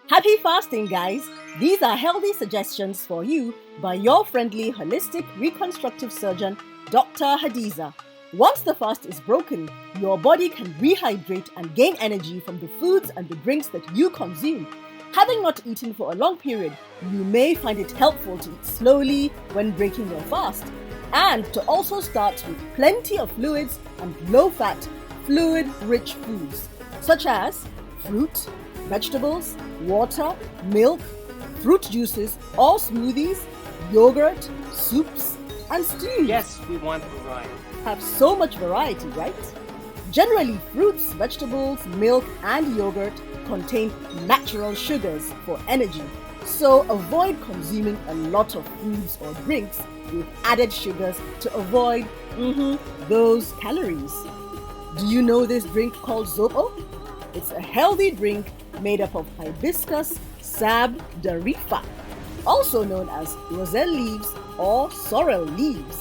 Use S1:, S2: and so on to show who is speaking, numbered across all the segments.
S1: Happy fasting, guys! These are healthy suggestions for you by your friendly holistic reconstructive surgeon, Dr. Hadiza. Once the fast is broken, your body can rehydrate and gain energy from the foods and the drinks that you consume. Having not eaten for a long period, you may find it helpful to eat slowly when breaking your fast, and to also start with plenty of fluids and low-fat, fluid-rich foods, such as fruit, vegetables, water, milk, fruit juices or smoothies, yogurt, soups, and stews.
S2: Yes, we want variety.
S1: Have so much variety, right? Generally, fruits, vegetables, milk, and yogurt contain natural sugars for energy, so avoid consuming a lot of foods or drinks with added sugars to avoid those calories. Do you know this drink called zobo? It's a healthy drink made up of hibiscus sabdarifa, also known as roselle leaves or sorrel leaves.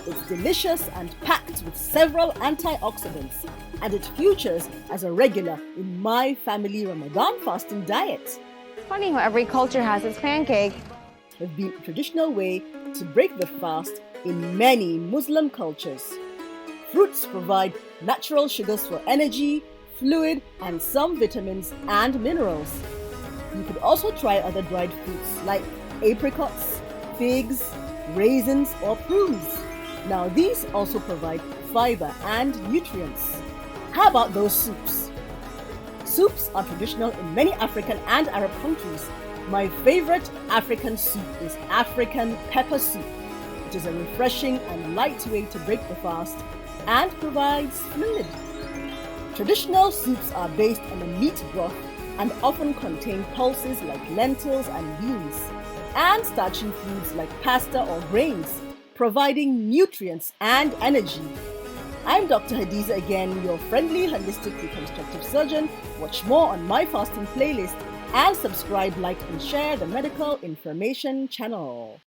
S1: It's delicious and packed with several antioxidants, and it features as a regular in my family Ramadan fasting diet.
S3: It's funny how every culture has its pancake.
S1: Have been a traditional way to break the fast in many Muslim cultures. Fruits provide natural sugars for energy, fluid, and some vitamins and minerals. You could also try other dried fruits like apricots, figs, raisins, or prunes. Now, these also provide fiber and nutrients. How about those soups? Soups are traditional in many African and Arab countries. My favorite African soup is African pepper soup. It is a refreshing and light way to break the fast and provides fluid. Traditional soups are based on a meat broth and often contain pulses like lentils and beans, and starchy foods like pasta or grains, providing nutrients and energy. I'm Dr. Hadiza again, your friendly holistic reconstructive surgeon. Watch more on my fasting playlist and subscribe, like, and share the medical information channel.